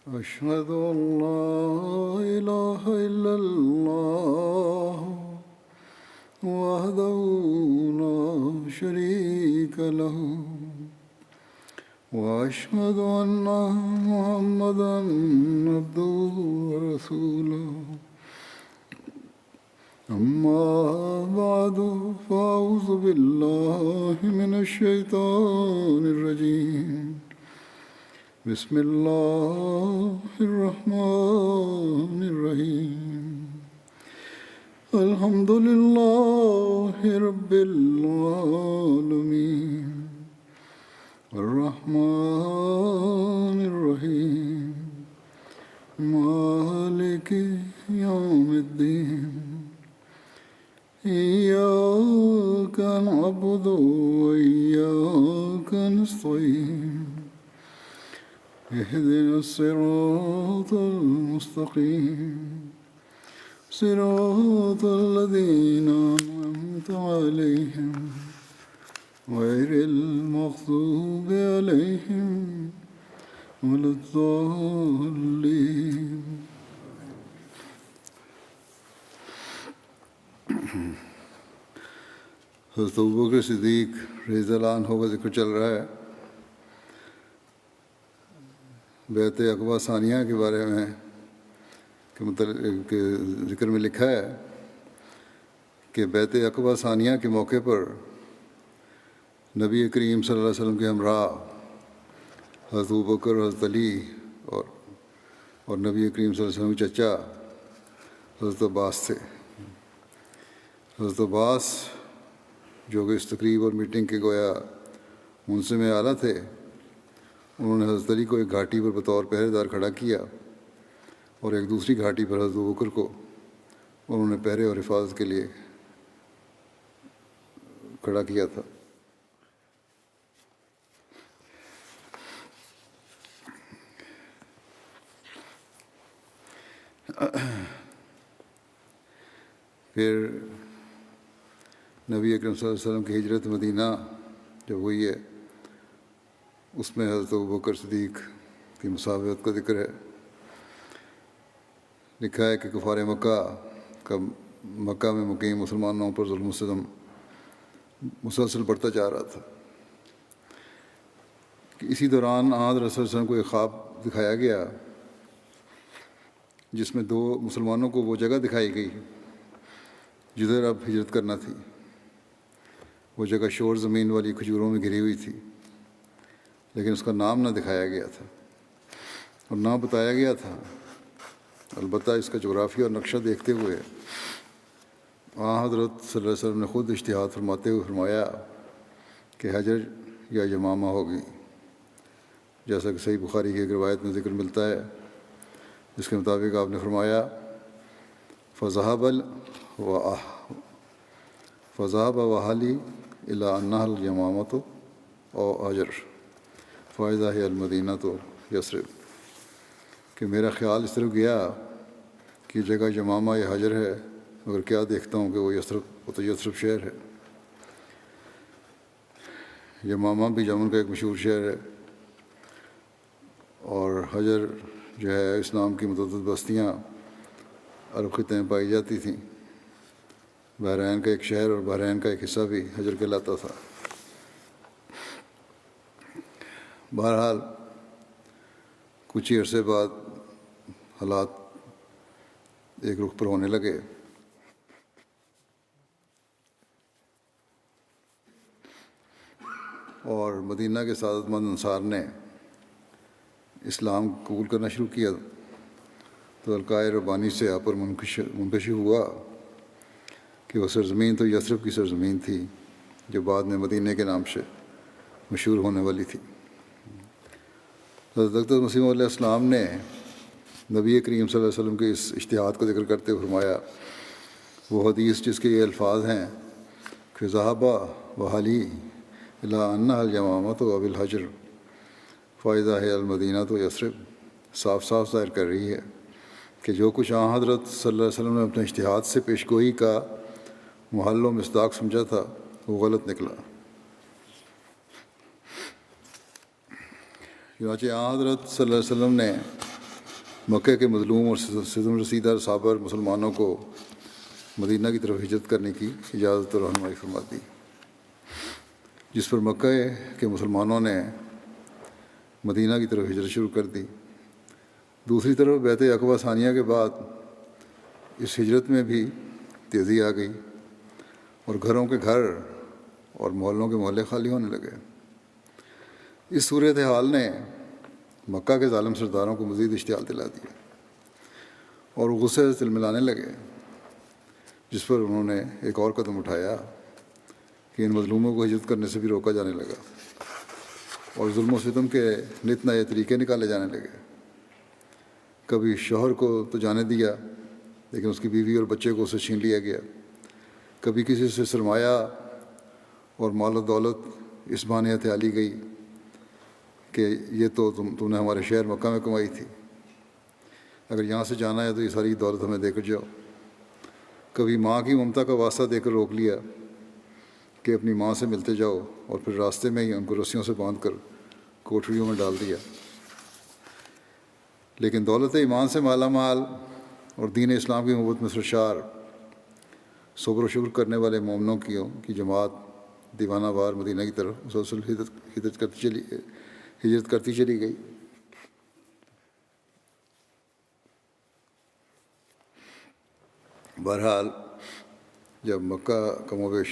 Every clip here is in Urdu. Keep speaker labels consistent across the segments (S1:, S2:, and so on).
S1: أشهد أن لا إله إلا الله وحده لا شريك له وأشهد أن محمدا عبده ورسوله أما بعد فأعوذ بالله من الشيطان الرجيم بسم الله الرحمن الرحيم الحمد لله رب العالمين الرحمن الرحيم مالك يوم الدين إياك نعبد وإياك نستعين اهدنا الصراط المستقيم صراط الذين أنعمت عليهم غير المغضوب عليهم ولا الضالين. حضرت ابوبکر صدیق رضی اللہ عنہ کا ذکر چل رہا ہے. بیعت عقبہ ثانیہ کے بارے میں کہ ذکر میں لکھا ہے کہ بیعت عقبہ ثانیہ کے موقع پر نبی کریم صلی اللہ علیہ وسلم کے ہمراہ حضرت ابوبکر اور حضرت علی اور نبی کریم صلی اللہ علیہ وسلم کے چچا حضرت عباس تھے. حضرت عباس جو کہ اس تقریب اور میٹنگ کے گویا منظم اعلیٰ تھے، انہوں نے حضرت علی کو ایک گھاٹی پر بطور پہرے دار کھڑا کیا اور ایک دوسری گھاٹی پر حضرت ابوبکر کو انہوں نے پہرے اور حفاظت کے لیے کھڑا کیا تھا. پھر نبی اکرم صلی اللہ علیہ وسلم کی ہجرت مدینہ جو ہوئی ہے، اس میں حضرت ابوبکر صدیق کی مسابقت کا ذکر ہے. لکھا ہے کہ کفار مکہ میں مقیم مسلمانوں پر ظلم و ستم مسلسل بڑھتا جا رہا تھا. اسی دوران حضرت رسول اللہ علیہ وسلم کو ایک خواب دکھایا گیا جس میں دو مسلمانوں کو وہ جگہ دکھائی گئی جدھر اب ہجرت کرنا تھی. وہ جگہ شور زمین والی کھجوروں میں گھری ہوئی تھی، لیکن اس کا نام نہ دکھایا گیا تھا اور نہ بتایا گیا تھا. البتہ اس کا جغرافیہ اور نقشہ دیکھتے ہوئے حضرت صلی اللہ علیہ وسلم نے خود اجتہاد فرماتے ہوئے فرمایا کہ حجر یا یمامہ ہوگی، جیسا کہ صحیح بخاری کی ایک روایت میں ذکر ملتا ہے جس کے مطابق آپ نے فرمایا فذهب وحالی الی انہا الیمامۃ او حجر فاذا ہی المدینۃ یثرب، کہ میرا خیال اس طرف گیا کہ جگہ یمامہ یا حجر ہے، مگر کیا دیکھتا ہوں کہ وہ یثرب شہر ہے. یمامہ بھی یمن کا ایک مشہور شہر ہے، اور حجر جو ہے اسلام کی متعدد بستیاں عرب خطے میں پائی جاتی تھیں. بحرین کا ایک شہر اور بحرین کا ایک حصہ بھی حجر کہلاتا تھا. بہرحال کچھ ہی عرصے بعد حالات ایک رخ پر ہونے لگے. اور مدینہ کے سعادت مند انصار نے اسلام قبول کرنا شروع کیا تو القائے ربانی سے آپ پر منکشف ہوا کہ وہ سرزمین تو یثرب کی سرزمین تھی جو بعد میں مدینہ کے نام سے مشہور ہونے والی تھی. حضرت مسیح علیہ السلام نے نبی کریم صلی اللہ علیہ وسلم کے اس اجتہاد کا ذکر کرتے ہوئے فرمایا، وہ حدیث جس کے یہ الفاظ ہیں کہ ذهب وحالی الی انہا الیمامۃ و بالحجر فاذا ہی المدینۃ یثرب، صاف ظاہر کر رہی ہے کہ جو کچھ حضرت صلی اللہ علیہ وسلم نے اپنے اجتہاد سے پیش گوئی کا محل و مصداق سمجھا تھا وہ غلط نکلا. چنانچہ حضرت صلی اللہ علیہ وسلم نے مکہ کے مظلوم اور ستم رسیدہ صابر مسلمانوں کو مدینہ کی طرف ہجرت کرنے کی اجازت اور رہنمائی فرما دی، جس پر مکہ کے مسلمانوں نے مدینہ کی طرف ہجرت شروع کر دی۔ دوسری طرف بیعت عقبہ ثانیہ کے بعد اس ہجرت میں بھی تیزی آ گئی اور گھروں کے گھر اور محلوں کے محلے خالی ہونے لگے۔ اس صورتحال نے مکہ کے ظالم سرداروں کو مزید اشتعال دلا دیا اور وہ غصے سے تلملانے لگے، جس پر انہوں نے ایک اور قدم اٹھایا کہ ان مظلوموں کو ہجرت کرنے سے بھی روکا جانے لگا اور ظلم و ستم کے نت نئے طریقے نکالے جانے لگے۔ کبھی شوہر کو تو جانے دیا لیکن اس کی بیوی اور بچے کو اسے چھین لیا گیا، کبھی کسی سے سرمایہ اور مال و دولت اس بہانے ہتھیا لی گئی کہ یہ تو تم نے ہمارے شہر مکہ میں کمائی تھی، اگر یہاں سے جانا ہے تو یہ ساری دولت ہمیں دے کر جاؤ۔ کبھی ماں کی ممتا کا واسطہ دے کر روک لیا کہ اپنی ماں سے ملتے جاؤ، اور پھر راستے میں ہی ان کو رسیوں سے باندھ کر کوٹھریوں میں ڈال دیا۔ لیکن دولت ایمان سے مالا مال اور دین اسلام کی محبت میں سرشار صبر و شکر کرنے والے مومنوں کی جماعت دیوانہ وار مدینہ کی طرف مسلسل ہجرت کرتی چلی گئی۔ بہرحال جب مکہ کم و بیش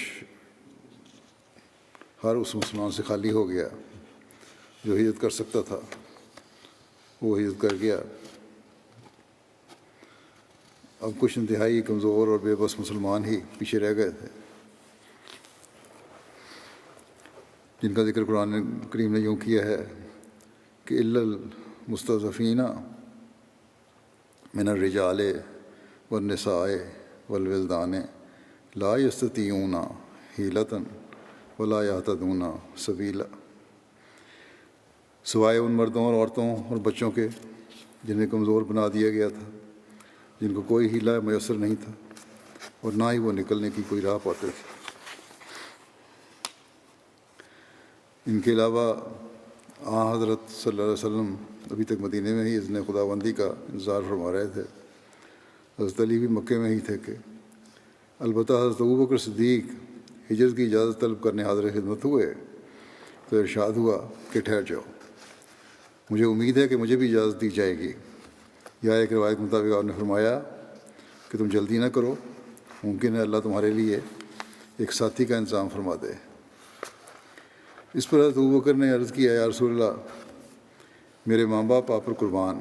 S1: ہر اس مسلمان سے خالی ہو گیا جو ہجرت کر سکتا تھا، وہ ہجرت کر گیا، اب کچھ انتہائی کمزور اور بے بس مسلمان ہی پیچھے رہ گئے تھے، جن کا ذکر قرآن کریم نے یوں کیا ہے کہ الا المستضعفین من الرجال والنساء والولدان لا یستطیعون حیلۃ ولا یہتدون سبیلا، سوائے ان مردوں اور عورتوں اور بچوں کے جنہیں کمزور بنا دیا گیا تھا، جن کو کوئی حیلہ میسر نہیں تھا اور نہ ہی وہ نکلنے کی کوئی راہ پاتے تھے۔ ان کے علاوہ حضرت صلی اللہ علیہ وسلم ابھی تک مدینے میں ہی اذن خداوندی کا انتظار فرما رہے تھے۔ حضرت علی بھی مکے میں ہی تھے کہ البتہ حضرت ابوبکر صدیق ہجرت کی اجازت طلب کرنے حاضر خدمت ہوئے تو ارشاد ہوا کہ ٹھہر جاؤ، مجھے امید ہے کہ مجھے بھی اجازت دی جائے گی، یا ایک روایت کے مطابق آپ نے فرمایا کہ تم جلدی نہ کرو، ممکن ہے اللہ تمہارے لیے ایک ساتھی کا انتظام فرما دے۔ اس پر حضرت ابوبکر نے عرض کیا، یا رسول اللہ، میرے ماں باپ آپ پر قربان،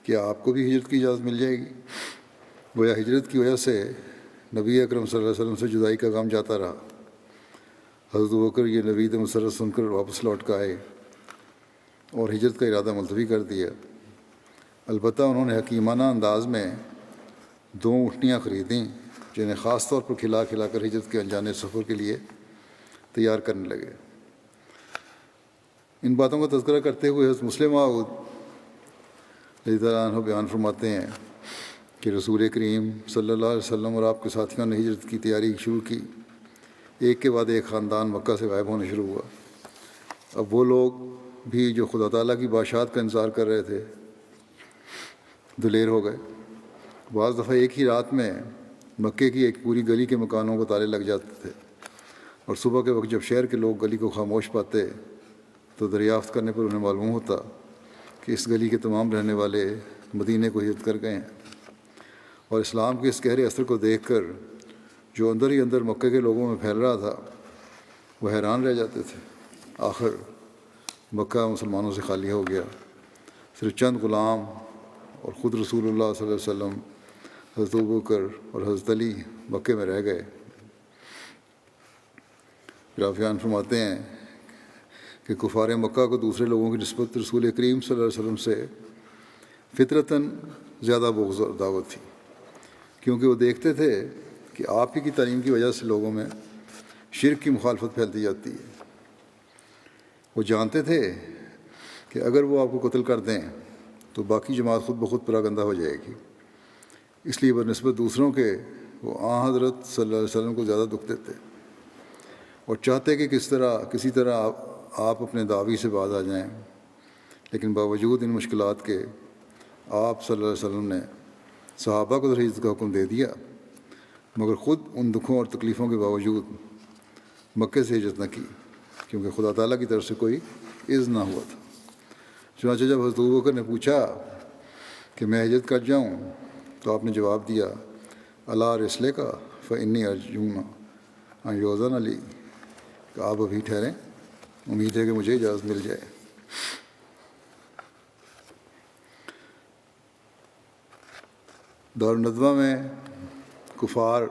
S1: کیا آپ کو بھی ہجرت کی اجازت مل جائے گی؟ گویا ہجرت کی وجہ سے نبی اکرم صلی اللہ علیہ وسلم سے جدائی کا غم جاتا رہا۔ حضرت ابوبکر یہ نوید مسرت سن کر واپس لوٹ کر آئے اور ہجرت کا ارادہ ملتوی کر دیا، البتہ انہوں نے حکیمانہ انداز میں 2 اونٹنیاں خریدیں جنہیں خاص طور پر کھلا کر ہجرت کے انجانے سفر کے لیے تیار کرنے لگے۔ ان باتوں کا تذکرہ کرتے ہوئے حضرت مسلم موعود رضی اللہ عنہ بیان فرماتے ہیں کہ رسول کریم صلی اللہ علیہ وسلم اور آپ کے ساتھیوں نے ہجرت کی تیاری شروع کی، ایک کے بعد ایک خاندان مکہ سے غائب ہونے شروع ہوا۔ اب وہ لوگ بھی جو خدا تعالیٰ کی بادشاہت کا انتظار کر رہے تھے دلیر ہو گئے۔ بعض دفعہ ایک ہی رات میں مکے کی ایک پوری گلی کے مکانوں کو تالے لگ جاتے تھے، اور صبح کے وقت جب شہر کے لوگ گلی کو خاموش پاتے تو دریافت کرنے پر انہیں معلوم ہوتا کہ اس گلی کے تمام رہنے والے مدینے کو ہجرت کر گئے ہیں، اور اسلام کے اس گہرے اثر کو دیکھ کر جو اندر ہی اندر مکے کے لوگوں میں پھیل رہا تھا وہ حیران رہ جاتے تھے۔ آخر مکہ مسلمانوں سے خالی ہو گیا، صرف چند غلام اور خود رسول اللہ صلی اللہ علیہ وسلم، حضرت ابوبکر اور حضرت علی مکے میں رہ گئے۔ پھر آپ بیان فرماتے ہیں کہ کفار مکہ کو دوسرے لوگوں کی نسبت رسول کریم صلی اللہ علیہ وسلم سے فطرتاً زیادہ بغض اور دعوت تھی، کیونکہ وہ دیکھتے تھے کہ آپ ہی کی تعلیم کی وجہ سے لوگوں میں شرک کی مخالفت پھیلتی جاتی ہے۔ وہ جانتے تھے کہ اگر وہ آپ کو قتل کر دیں تو باقی جماعت خود بخود پراگندہ ہو جائے گی، اس لیے بنسبت دوسروں کے وہ حضرت صلی اللہ علیہ وسلم کو زیادہ دکھ دیتے اور چاہتے کہ کسی طرح آپ اپنے دعوی سے باز آ جائیں، لیکن باوجود ان مشکلات کے آپ صلی اللہ علیہ وسلم نے صحابہ کو ہجرت کا حکم دے دیا، مگر خود ان دکھوں اور تکلیفوں کے باوجود مکے سے ہجرت نہ کی، کیونکہ خدا تعالیٰ کی طرف سے کوئی اذن نہ ہوا تھا۔ چنانچہ جب حضرت ابوبکر نے پوچھا کہ میں ہجرت کر جاؤں تو آپ نے جواب دیا، اللہ رسلے کا فانی ارجون ان یؤذن لی، کہ آپ ابھی ٹھہریں، امید ہے کہ مجھے اجازت مل جائے۔ دارالندوہ میں کفار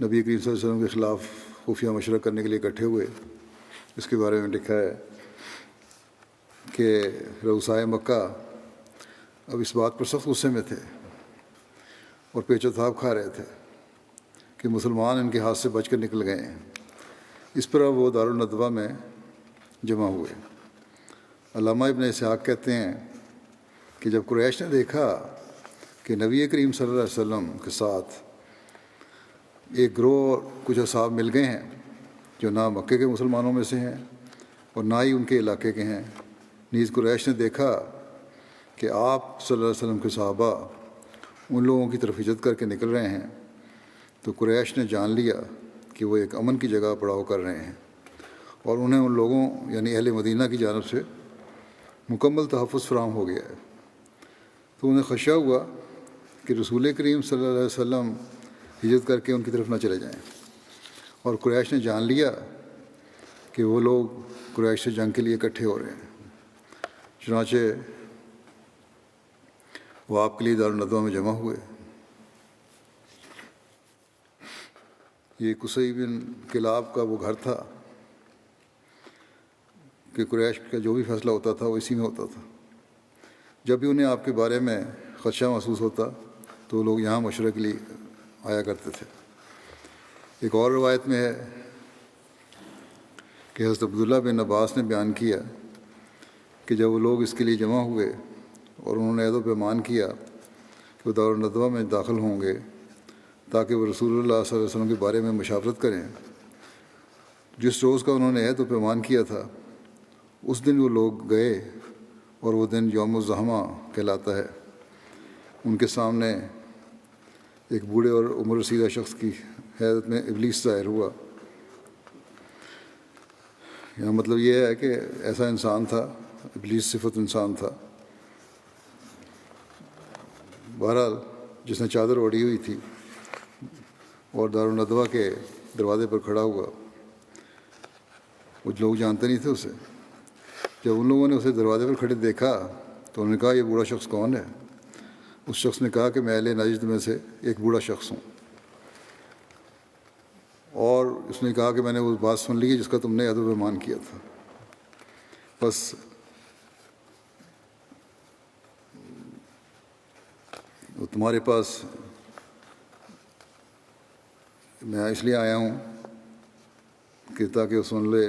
S1: نبی کریم صلی اللہ علیہ وسلم کے خلاف خفیہ مشورہ کرنے کے لیے اکٹھے ہوئے۔ اس کے بارے میں لکھا ہے کہ رؤسائے مکہ اب اس بات پر سخت غصے میں تھے اور پیچ و تاب کھا رہے تھے کہ مسلمان ان کے ہاتھ سے بچ کر نکل گئے ہیں۔ اس پر اب وہ دارالندوہ میں جمع ہوئے۔ علامہ ابن اسحاق کہتے ہیں کہ جب قریش نے دیکھا کہ نبی کریم صلی اللہ علیہ وسلم کے ساتھ ایک گروہ کچھ اصحاب مل گئے ہیں جو نہ مکے کے مسلمانوں میں سے ہیں اور نہ ہی ان کے علاقے کے ہیں، نیز قریش نے دیکھا کہ آپ صلی اللہ علیہ وسلم کے صحابہ ان لوگوں کی طرف ہجرت کر کے نکل رہے ہیں، تو قریش نے جان لیا کہ وہ ایک امن کی جگہ پڑاؤ کر رہے ہیں، اور انہیں ان لوگوں یعنی اہل مدینہ کی جانب سے مکمل تحفظ فراہم ہو گیا ہے۔ تو انہیں خدشہ ہوا کہ رسول کریم صلی اللہ علیہ وسلم ہجرت کر کے ان کی طرف نہ چلے جائیں، اور قریش نے جان لیا کہ وہ لوگ قریش سے جنگ کے لیے اکٹھے ہو رہے ہیں۔ چنانچہ وہ آپ کے لیے دارالندوہ میں جمع ہوئے۔ یہ قصی بن کلاب کا وہ گھر تھا کہ قریش کا جو بھی فیصلہ ہوتا تھا وہ اسی میں ہوتا تھا۔ جب بھی انہیں آپ کے بارے میں خدشہ محسوس ہوتا تو وہ لوگ یہاں مشورے کے لیے آیا کرتے تھے۔ ایک اور روایت میں ہے کہ حضرت عبداللہ بن عباس نے بیان کیا کہ جب وہ لوگ اس کے لیے جمع ہوئے اور انہوں نے عہد و پیمان کیا کہ وہ دارالندوہ میں داخل ہوں گے تاکہ وہ رسول اللہ صلی اللہ علیہ وسلم کے بارے میں مشاورت کریں، جس روز کا انہوں نے عہد و پیمان کیا تھا اس دن وہ لوگ گئے، اور وہ دن یوم الزحمہ کہلاتا ہے۔ ان کے سامنے ایک بوڑھے اور عمر رسیدہ شخص کی حیرت میں ابلیس ظاہر ہوا۔ یہاں مطلب یہ ہے کہ ایسا انسان تھا، ابلیس صفت انسان تھا، بہرحال جس نے چادر اوڑھی ہوئی تھی اور دارالندوہ کے دروازے پر کھڑا ہوا۔ وہ لوگ جانتے نہیں تھے اسے۔ جب ان لوگوں نے اسے دروازے پر کھڑے دیکھا تو انہوں نے کہا یہ بوڑھا شخص کون ہے؟ اس شخص نے کہا کہ میں اہل نجد میں سے ایک بوڑھا شخص ہوں، اور اس نے کہا کہ میں نے وہ بات سن لی جس کا تم نے عہد و پیمان کیا تھا، بس تمہارے پاس میں اس لیے آیا ہوں کہ تاکہ وہ سن لے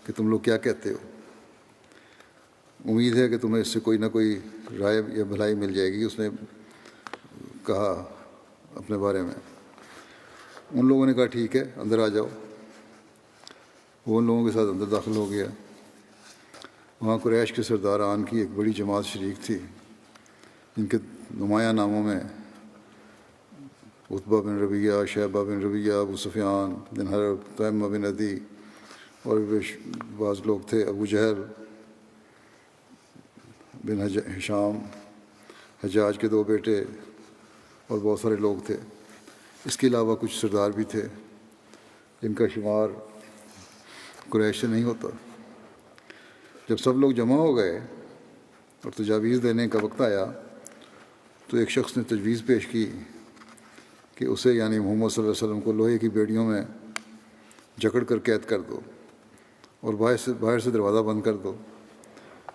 S1: کہ تم لوگ کیا کہتے ہو۔ امید ہے کہ تمہیں اس سے کوئی نہ کوئی رائے یا بھلائی مل جائے گی، اس نے کہا اپنے بارے میں۔ ان لوگوں نے کہا ٹھیک ہے اندر آ جاؤ۔ وہ ان لوگوں کے ساتھ اندر داخل ہو گیا۔ وہاں قریش کے سرداران کی ایک بڑی جماعت شریک تھی، جن کے نمایاں ناموں میں عتبہ بن ربیعہ، شیبہ بن ربیعہ، ابو سفیان بن حرب، تیمہ بن عدی، اور بعض لوگ تھے، ابو جہل بن ہشام، حجاج کے 2 بیٹے، اور بہت سارے لوگ تھے۔ اس کے علاوہ کچھ سردار بھی تھے جن کا شمار قریش سے نہیں ہوتا۔ جب سب لوگ جمع ہو گئے اور تجاویز دینے کا وقت آیا تو ایک شخص نے تجویز پیش کی کہ اسے یعنی محمد صلی اللہ علیہ وسلم کو لوہے کی بیڑیوں میں جکڑ کر قید کر دو اور باہر سے دروازہ بند کر دو،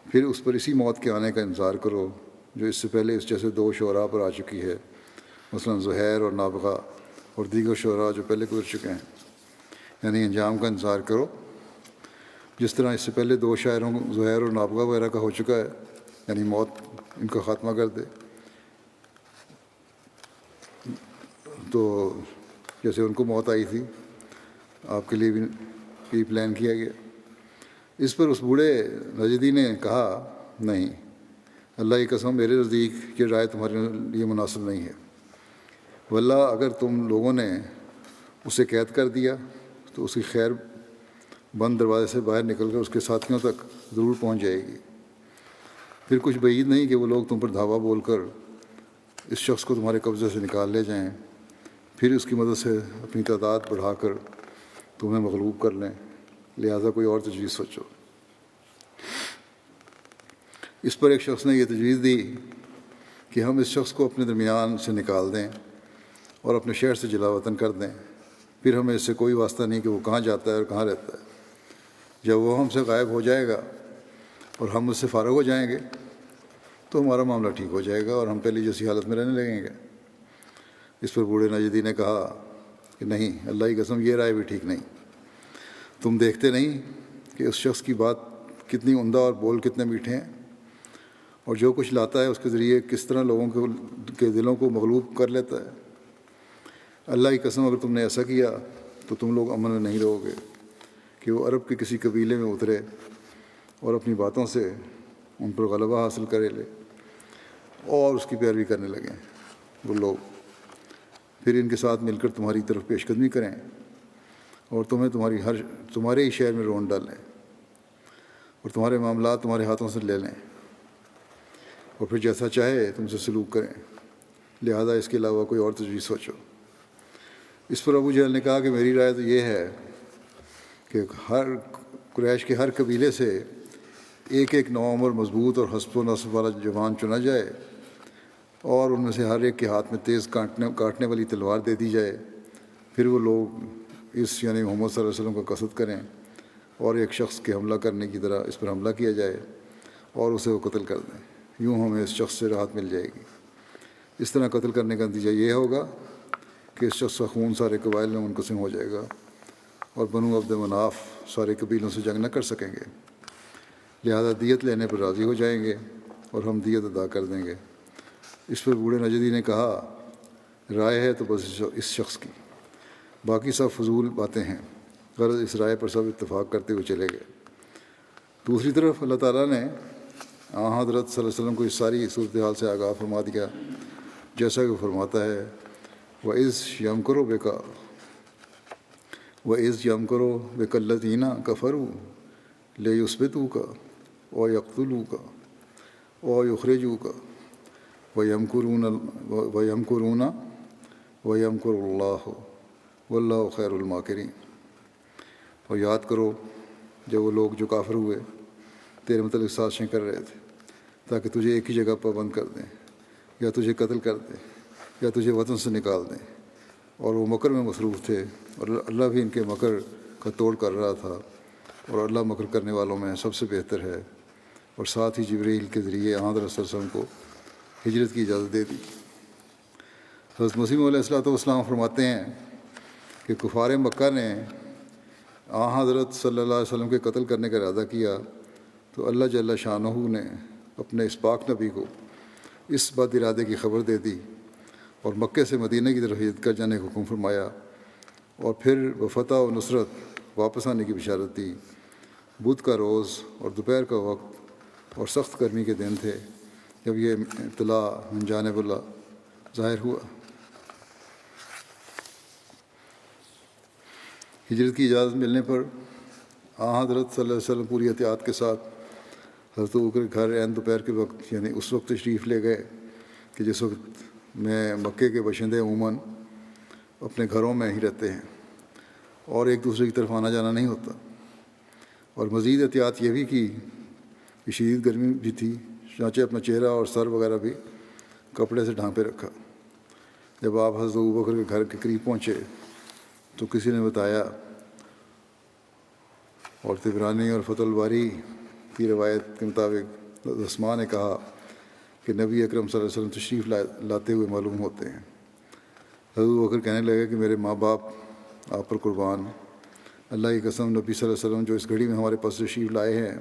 S1: پھر اس پر اسی موت کے آنے کا انتظار کرو جو اس سے پہلے اس جیسے 2 شعراء پر آ چکی ہے، مثلا زہیر اور نابغہ اور دیگر شعراء جو پہلے گزر چکے ہیں، یعنی انجام کا انتظار کرو جس طرح اس سے پہلے 2 شاعروں زہیر اور نابغہ وغیرہ کا ہو چکا ہے، یعنی موت ان کا خاتمہ کر دے۔ تو جیسے ان کو موت آئی تھی آپ کے لیے بھی پلان کیا گیا۔ اس پر اس بوڑھے نجدی نے کہا نہیں، اللہ کی قسم میرے نزدیک یہ رائے تمہارے لیے مناسب نہیں ہے، واللہ اگر تم لوگوں نے اسے قید کر دیا تو اس کی خیر بند دروازے سے باہر نکل کر اس کے ساتھیوں تک ضرور پہنچ جائے گی۔ پھر کچھ بعید نہیں کہ وہ لوگ تم پر دھاوا بول کر اس شخص کو تمہارے قبضے سے نکال لے جائیں، پھر اس کی مدد سے اپنی تعداد بڑھا کر تمہیں مغلوب کر لیں، لہٰذا کوئی اور تجویز سوچو۔ اس پر ایک شخص نے یہ تجویز دی کہ ہم اس شخص کو اپنے درمیان سے نکال دیں اور اپنے شہر سے جلا وطن کر دیں، پھر ہمیں اس سے کوئی واسطہ نہیں کہ وہ کہاں جاتا ہے اور کہاں رہتا ہے۔ جب وہ ہم سے غائب ہو جائے گا اور ہم اس سے فارغ ہو جائیں گے تو ہمارا معاملہ ٹھیک ہو جائے گا اور ہم پہلے جیسی حالت میں رہنے لگیں گے۔ اس پر بوڑھے نجدی نے کہا کہ نہیں، اللہ کی قسم یہ رائے بھی ٹھیک نہیں۔ تم دیکھتے نہیں کہ اس شخص کی بات کتنی عمدہ اور بول کتنے میٹھے ہیں، اور جو کچھ لاتا ہے اس کے ذریعے کس طرح لوگوں کے دلوں کو مغلوب کر لیتا ہے۔ اللہ کی قسم اگر تم نے ایسا کیا تو تم لوگ امن میں نہیں رہو گے کہ وہ عرب کے کسی قبیلے میں اترے اور اپنی باتوں سے ان پر غلبہ حاصل کرے لے اور اس کی پیروی کرنے لگیں۔ وہ لوگ پھر ان کے ساتھ مل کر تمہاری طرف پیش قدمی کریں اور تمہیں تمہارے ہی شہر میں رون ڈالیں اور تمہارے معاملات تمہارے ہاتھوں سے لے لیں اور پھر جیسا چاہے تم سے سلوک کریں، لہذا اس کے علاوہ کوئی اور تجویز سوچو۔ اس پر ابو جہل نے کہا کہ میری رائے تو یہ ہے کہ قریش کے ہر قبیلے سے ایک ایک نوعمر مضبوط اور حسب و نصب والا جوان چنا جائے اور ان میں سے ہر ایک کے ہاتھ میں تیز کاٹنے والی تلوار دے دی جائے، پھر وہ لوگ یعنی محمد صلی اللہ علیہ وسلم کا قصد کریں اور ایک شخص کے حملہ کرنے کی طرح اس پر حملہ کیا جائے اور اسے وہ قتل کر دیں، یوں ہمیں اس شخص سے راحت مل جائے گی۔ اس طرح قتل کرنے کا نتیجہ یہ ہوگا کہ اس شخص کا خون سارے قبائل میں منقسم ہو جائے گا اور بنو عبد مناف سارے قبیلوں سے جنگ نہ کر سکیں گے، لہذا دیت لینے پر راضی ہو جائیں گے اور ہم دیت ادا کر دیں گے۔ اس پر بوڑھے نجدی نے کہا رائے ہے تو بس اس شخص کی، باقی سب فضول باتیں ہیں۔ غرض اس رائے پر سب اتفاق کرتے ہوئے چلے گئے۔ دوسری طرف اللہ تعالیٰ نے حضرت صلی اللہ علیہ وسلم کو اس ساری صورتحال سے آگاہ فرما دیا، جیسا کہ وہ فرماتا ہے وَإِذْ يَمْكُرُ بِكَ الَّذِينَ كَفَرُوا لِيُثْبِتُوكَ وَيَقْتُلُوكَ وَيُخْرِجُوكَ وَيَمْكُرُونَ وَيَمْكُرُ اللَّهُ وَاللَّهُ خَيْرُ الْمَاكِرِينَ۔ اور یاد کرو جب وہ لوگ جو کافر ہوئے تیرے متعلق سازشیں کر رہے تھے تاکہ تجھے ایک ہی جگہ پابند کر دیں یا تجھے قتل کر دیں یا تجھے وطن سے نکال دیں، اور وہ مکر میں مصروف تھے اور اللہ بھی ان کے مکر کا توڑ کر رہا تھا، اور اللہ مکر کرنے والوں میں سب سے بہتر ہے۔ اور ساتھ ہی جبریل کے ذریعے حضرت صلی اللہ علیہ وسلم کو ہجرت کی اجازت دے دی۔ حضرت مسیح علیہ السلام فرماتے ہیں کہ کفار مکہ نے حضرت صلی اللہ علیہ وسلم کے قتل کرنے کا ارادہ کیا تو اللہ جل شانہ نے اپنے اس پاک نبی کو اس بد ارادے کی خبر دے دی اور مکے سے مدینہ کی طرف ہجرت کر جانے کا حکم فرمایا، اور پھر وہ فتح و نصرت واپس آنے کی بشارت دی۔ بدھ کا روز اور دوپہر کا وقت اور سخت گرمی کے دن تھے جب یہ اطلاع من جانب اللہ ظاہر ہوا۔ ہجرت کی اجازت ملنے پر حضرت صلی اللہ علیہ وسلم پوری احتیاط کے ساتھ حضرت ابوبکر کے گھر عین دوپہر کے وقت یعنی اس وقت تشریف لے گئے کہ جس وقت میں مکے کے باشندے عموماً اپنے گھروں میں ہی رہتے ہیں اور ایک دوسرے کی طرف آنا جانا نہیں ہوتا، اور مزید احتیاط یہ بھی کی کہ شدید گرمی بھی تھی، چنانچہ اپنا چہرہ اور سر وغیرہ بھی کپڑے سے ڈھانپے رکھا۔ جب آپ حضرت ابوبکر کے گھر کے قریب پہنچے تو کسی نے بتایا، اور طبرانی اور فتح الباری کی روایت کے مطابق اسماء نے کہا کہ نبی اکرم صلی اللہ علیہ وسلم تشریف لاتے ہوئے معلوم ہوتے ہیں۔ حضرت ابوبکر کہنے لگے کہ میرے ماں باپ آپ پر قربان، اللہ کی قسم نبی صلی اللہ علیہ وسلم جو اس گھڑی میں ہمارے پاس تشریف لائے ہیں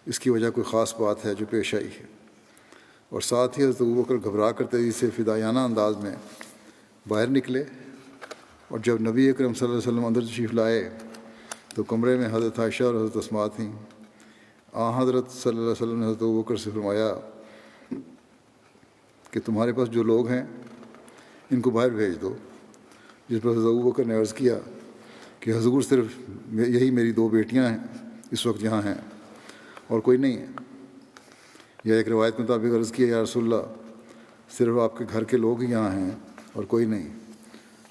S1: اس کی وجہ کوئی خاص بات ہے جو پیش آئی ہے۔ اور ساتھ ہی حضرت ابوبکر گھبرا کر تیزی سے فدائیانہ انداز میں باہر نکلے، اور جب نبی اکرم صلی اللہ علیہ وسلم اندر تشریف لائے تو کمرے میں حضرت عائشہ اور حضرت اسماء تھیں۔ حضرت صلی اللہ علیہ وسلم نے حضرت ابوبکر سے فرمایا کہ تمہارے پاس جو لوگ ہیں ان کو باہر بھیج دو، جس پر حضرت ابوبکر نے عرض کیا کہ حضور صرف یہی میری 2 بیٹیاں ہیں اس وقت یہاں ہیں اور کوئی نہیں ہے، یا ایک روایت کے مطابق عرض کیا یا رسول اللہ صرف آپ کے گھر کے لوگ ہی یہاں ہیں اور کوئی نہیں۔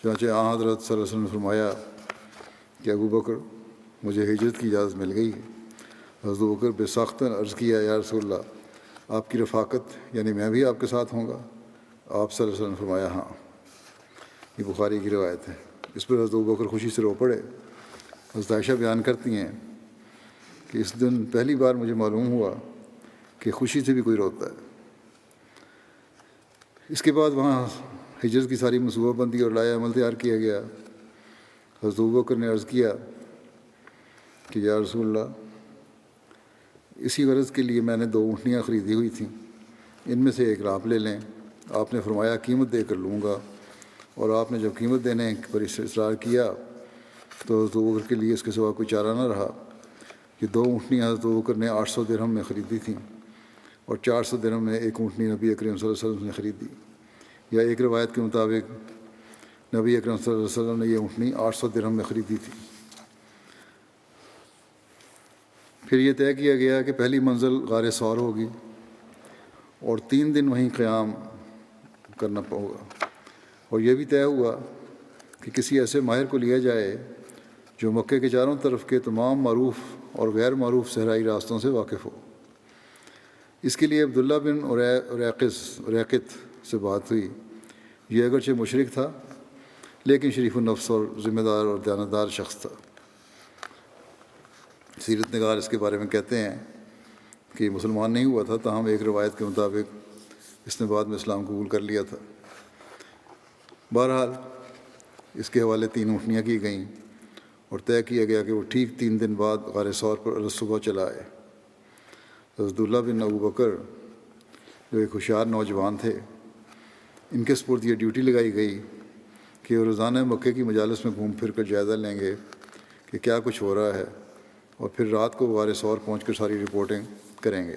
S1: چنانچہ حضرت صلی اللہ علیہ وسلم نے فرمایا کہ ابوبکر مجھے ہجرت کی اجازت مل گئی ہے۔ حضرت ابوبکر بے ساختاً عرض کیا یا رسول اللہ آپ کی رفاقت یعنی میں بھی آپ کے ساتھ ہوں گا؟ آپ صلی اللہ علیہ وسلم نے فرمایا ہاں۔ یہ بخاری کی روایت ہے۔ اس پر حضرت ابوبکر خوشی سے رو پڑے۔ حضرت عائشہ بیان کرتی ہیں کہ اس دن پہلی بار مجھے معلوم ہوا کہ خوشی سے بھی کوئی روتا ہے۔ اس کے بعد وہاں ہجرت کی ساری منصوبہ بندی اور لائحہ عمل تیار کیا گیا۔ حضرت ابوبکر نے عرض کیا کہ یا رسول اللہ اسی غرض کے لیے میں نے 2 اونٹنیاں خریدی ہوئی تھیں، ان میں سے ایک آپ لے لیں۔ آپ نے فرمایا قیمت دے کر لوں گا، اور آپ نے جب قیمت دینے پر اصرار کیا تو حضرت ابوبکر کے لیے اس کے سوا کوئی چارہ نہ رہا۔ یہ 2 اونٹنیاں حضرت ابوبکر نے 800 درہم میں خریدی تھیں، اور 400 درہم میں ایک اونٹنی نبی اکرم صلی اللہ علیہ وسلم نے خریدی، یا ایک روایت کے مطابق نبی اکرم صلی اللہ علیہ وسلم نے یہ اونٹنی 800 درہم میں خریدی تھی۔ پھر یہ طے کیا گیا کہ پہلی منزل غار ثور ہوگی اور 3 دن وہیں قیام کرنا ہوگا، اور یہ بھی طے ہوا کہ کسی ایسے ماہر کو لیا جائے جو مکے کے چاروں طرف کے تمام معروف اور غیر معروف صحرائی راستوں سے واقف ہو۔ اس کے لیے عبداللہ بن اریقط سے بات ہوئی۔ یہ اگرچہ مشرک تھا لیکن شریف النفس اور ذمہ دار اور دیانتدار شخص تھا۔ سیرت نگار اس کے بارے میں کہتے ہیں کہ یہ مسلمان نہیں ہوا تھا، تاہم ایک روایت کے مطابق اس نے بعد میں اسلام قبول کر لیا تھا۔ بہرحال اس کے حوالے 3 اونٹنیاں کی گئیں اور طے کیا گیا کہ وہ ٹھیک 3 دن بعد غار ثور پر صبح چلا آئے۔ حضرت عبداللہ بن ابوبکر جو ایک ہوشیار نوجوان تھے، ان کے سپرد یہ ڈیوٹی لگائی گئی کہ وہ روزانہ مکے کی مجالس میں گھوم پھر کر جائزہ لیں گے کہ کیا کچھ ہو رہا ہے، اور پھر رات کو غار ثور پہنچ کر ساری رپورٹنگ کریں گے۔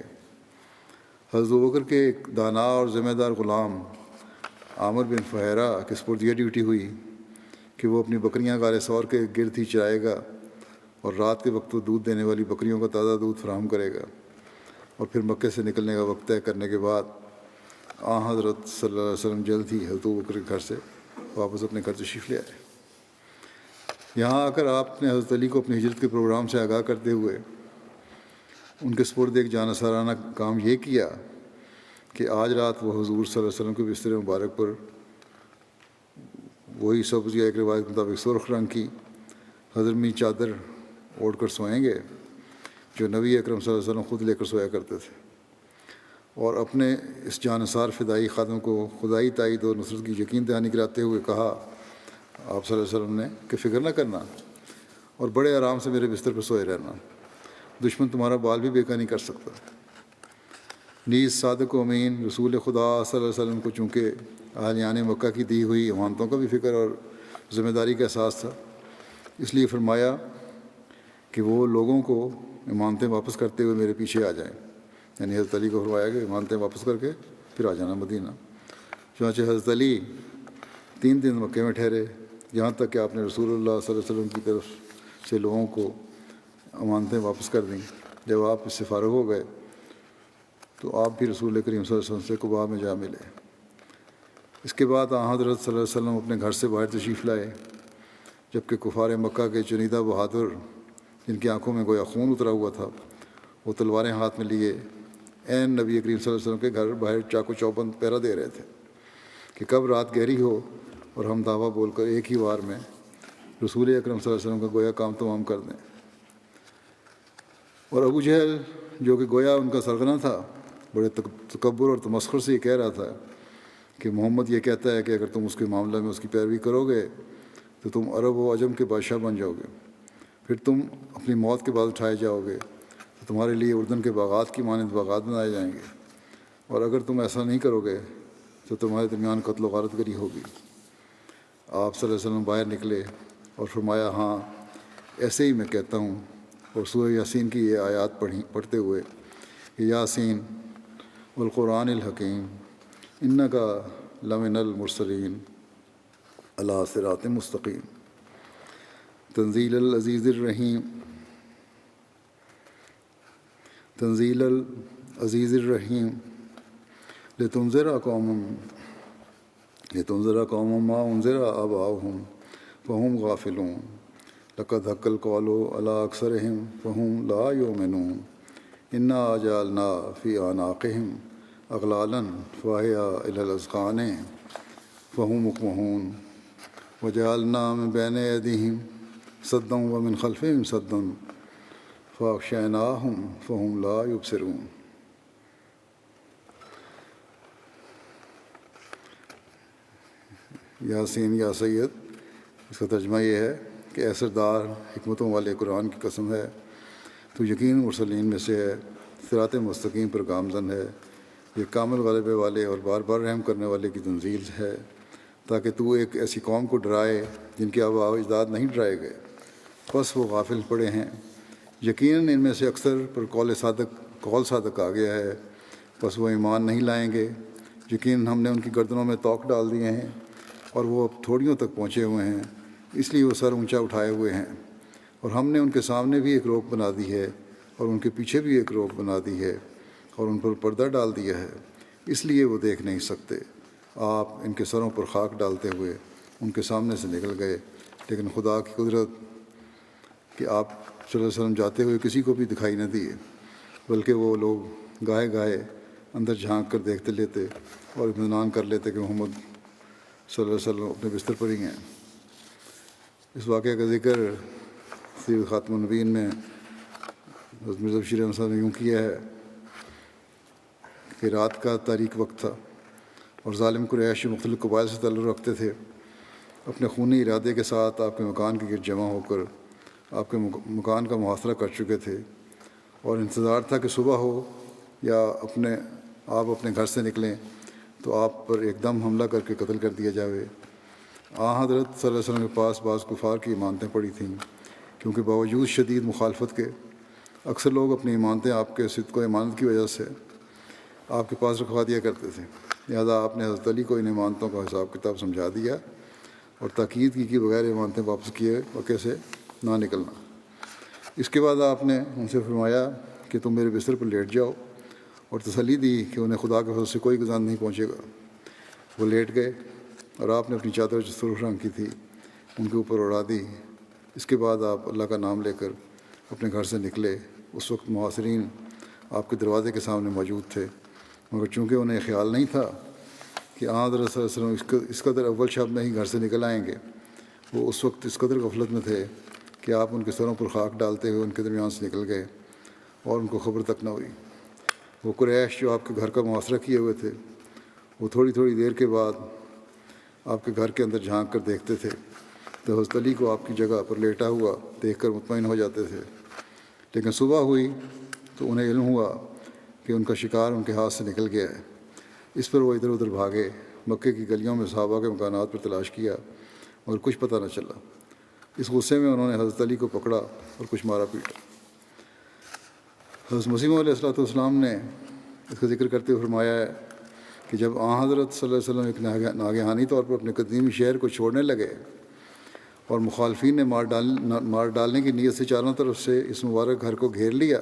S1: حضرت ابوبکر کے ایک دانا اور ذمہ دار غلام عامر بن فہیرہ کے سپرد یہ ڈیوٹی ہوئی کہ وہ اپنی بکریاں غار ثور کے گرد ہی چرائے گا، اور رات کے وقت وہ دودھ دینے والی بکریوں کا تازہ دودھ فراہم کرے گا، اور پھر مکے سے نکلنے کا وقت طے کرنے کے بعد حضرت صلی اللہ علیہ وسلم جلد ہی حضرت ابوبکر کے گھر سے واپس اپنے گھر تشریف لے آئے۔ یہاں آ کر آپ نے حضرت علی کو اپنی ہجرت کے پروگرام سے آگاہ کرتے ہوئے ان کے سپرد ایک جانثارانہ کام یہ کیا کہ آج رات وہ حضور صلی اللہ علیہ وسلم کے بستر مبارک پر وہی سبز یا ایک روایت کے مطابق سرخ رنگ کی حضرمی چادر اوڑھ کر سوئیں گے جو نبی اکرم صلی اللہ علیہ وسلم خود لے کر سویا کرتے تھے، اور اپنے اس جانثار فدائی خادم کو خدائی تائید اور نصرت کی یقین دہانی کراتے ہوئے کہا آپ صلی اللہ علیہ وسلم نے کہ فکر نہ کرنا اور بڑے آرام سے میرے بستر پر سوئے رہنا، دشمن تمہارا بال بھی بیکا نہیں کر سکتا۔ نیز صادق و امین رسول خدا صلی اللہ علیہ وسلم کو چونکہ اہلیان مکہ کی دی ہوئی امانتوں کا بھی فکر اور ذمہ داری کا احساس تھا، اس لیے فرمایا کہ وہ لوگوں کو امانتیں واپس کرتے ہوئے میرے پیچھے آ جائیں، یعنی حضرت علی کو فرمایا کہ امانتیں واپس کر کے پھر آ جانا مدینہ۔ چنانچہ حضرت علی 3 دن مکے میں ٹھہرے، یہاں تک کہ آپ نے رسول اللہ صلی اللہ علیہ وسلم کی طرف سے لوگوں کو امانتیں واپس کر دیں۔ جب آپ اس سے فارغ ہو گئے تو آپ بھی رسول کریم صلی اللہ علیہ وسلم سے قباء میں جا ملے۔ اس کے بعد حضرت صلی اللہ علیہ وسلم اپنے گھر سے باہر تشریف لائے، جبکہ کفار مکہ کے چنیدہ بہادر جن کی آنکھوں میں گویا خون اترا ہوا تھا، وہ تلواریں ہاتھ میں لیے عین نبی کریم صلی اللہ علیہ وسلم کے گھر باہر چاق و چوبند پہرا دے رہے تھے کہ کب رات گہری ہو اور ہم دعویٰ بول کر ایک ہی وار میں رسول اکرم صلی اللہ علیہ وسلم کا گویا کام تمام کر دیں۔ اور ابو جہل جو کہ گویا ان کا سرغنہ تھا، بڑے تکبر اور تمسخر سے یہ کہہ رہا تھا کہ محمد یہ کہتا ہے کہ اگر تم اس کے معاملہ میں اس کی پیروی کرو گے تو تم عرب و عجم کے بادشاہ بن جاؤ گے، پھر تم اپنی موت کے بعد اٹھائے جاؤ گے تو تمہارے لیے اردن کے باغات کی مانند باغات بنائے جائیں گے، اور اگر تم ایسا نہیں کرو گے تو تمہارے درمیان قتل و غارت گری ہوگی۔ آپ صلی اللہ علیہ وسلم باہر نکلے اور فرمایا ہاں ایسے ہی میں کہتا ہوں، اور سورہ یاسین کی یہ آیات پڑھتے ہوئے کہ یاسین والقرآن الحکیم انکا لمن المرسلین علی صراط مستقیم تنزیل العزیز الرحیم تنزیل العزیز الرحیم لتنذر قوما ما انذر آباؤہم فہم غافلون لقد حق القول علی اکثرہم فہم لا یؤمنون انا جعلنا فی اعناقہم اغلالا فہی الی الاذقان فہم مقمحون وجعلنا من بین ایدیہم سدا ومن خلفہم سدا فاغشیناہم فہم لا یبصرون۔ یاسین یا سید، اس کا ترجمہ یہ ہے کہ اے سردار حکمتوں والے قرآن کی قسم ہے، تو یقین مرسلین میں سے ہے، صراط مستقیم پر گامزن ہے، یہ کامل غلبے والے اور بار بار رحم کرنے والے کی تنزیل ہے، تاکہ تو ایک ایسی قوم کو ڈرائے جن کے آباء و اجداد نہیں ڈرائے گئے، بس وہ غافل پڑے ہیں۔ یقیناً ان میں سے اکثر پر قول صادق آ گیا ہے، بس وہ ایمان نہیں لائیں گے۔ یقیناً ہم نے ان کی گردنوں میں توق ڈال دیے ہیں اور وہ اب تھوڑیوں تک پہنچے ہوئے ہیں، اس لیے وہ سر اونچا اٹھائے ہوئے ہیں، اور ہم نے ان کے سامنے بھی ایک روک بنا دی ہے اور ان کے پیچھے بھی ایک روک بنا دی ہے اور ان پر پردہ ڈال دیا ہے، اس لیے وہ دیکھ نہیں سکتے۔ آپ ان کے سروں پر خاک ڈالتے ہوئے ان کے سامنے سے نکل گئے، لیکن خدا کی قدرت کہ آپ صلی اللہ علیہ وسلم جاتے ہوئے کسی کو بھی دکھائی نہ دیے، بلکہ وہ لوگ گاہے گاہے اندر جھانک کر دیکھتے لیتے اور اطمینان کر لیتے کہ محمد صلی اللہ علیہ وسلم اپنے بستر پر ہی ہیں۔ اس واقعہ کا ذکر سیرت خاتم النبیین میں حضرت مرزا بشیر احمد صاحب نے یوں کیا ہے کہ رات کا تاریک وقت تھا اور ظالم قریش مختلف قبائل سے تعلق رکھتے تھے، اپنے خونی ارادے کے ساتھ آپ کے مکان کے گرد جمع ہو کر آپ کے مکان کا محاصرہ کر چکے تھے، اور انتظار تھا کہ صبح ہو یا آپ اپنے گھر سے نکلیں تو آپ پر ایک دم حملہ کر کے قتل کر دیا جاوے۔ حضرت صلی اللہ علیہ وسلم کے پاس بعض کفار کی امانتیں پڑی تھیں، کیونکہ باوجود شدید مخالفت کے اکثر لوگ اپنی امانتیں آپ کے صدق و امانت کی وجہ سے آپ کے پاس رکھوا دیا کرتے تھے، لہذا آپ نے حضرت علی کو ان امانتوں کا حساب کتاب سمجھا دیا اور تاکید کی کہ بغیر امانتیں واپس کیے واقعے سے نہ نکلنا۔ اس کے بعد آپ نے ان سے فرمایا کہ تم میرے بستر پر لیٹ جاؤ، اور تسلی دی کہ انہیں خدا کے فضل سے کوئی گزان نہیں پہنچے گا۔ وہ لیٹ گئے اور آپ نے اپنی چادر جو سرخ رنگ کی تھی ان کے اوپر اڑا دی۔ اس کے بعد آپ اللہ کا نام لے کر اپنے گھر سے نکلے۔ اس وقت محاصرین آپ کے دروازے کے سامنے موجود تھے، مگر چونکہ انہیں خیال نہیں تھا کہ حضرت صلی اللہ علیہ وسلم اس قدر اول شب میں ہی گھر سے نکل آئیں گے، وہ اس وقت اس قدر غفلت میں تھے کہ آپ ان کے سروں پر خاک ڈالتے ہوئے ان کے درمیان سے نکل گئے اور ان کو خبر تک نہ ہوئی۔ وہ قریش جو آپ کے گھر کا محاصرہ کیے ہوئے تھے، وہ تھوڑی تھوڑی دیر کے بعد آپ کے گھر کے اندر جھانک کر دیکھتے تھے تو حضرت علی کو آپ کی جگہ پر لیٹا ہوا دیکھ کر مطمئن ہو جاتے تھے، لیکن صبح ہوئی تو انہیں علم ہوا کہ ان کا شکار ان کے ہاتھ سے نکل گیا ہے۔ اس پر وہ ادھر ادھر بھاگے، مکے کی گلیوں میں صحابہ کے مکانات پر تلاش کیا اور کچھ پتہ نہ چلا۔ اس غصے میں انہوں نے حضرت علی کو پکڑا اور کچھ مارا پیٹا۔ حضرت مسیح علیہ والسلام نے اس کا ذکر کرتے ہوئے فرمایا ہے کہ جب حضرت صلی اللہ علیہ وسلم ایک ناگہانی طور پر اپنے قدیمی شہر کو چھوڑنے لگے اور مخالفین نے مار ڈالنے کی نیت سے چاروں طرف سے اس مبارک گھر کو گھیر لیا،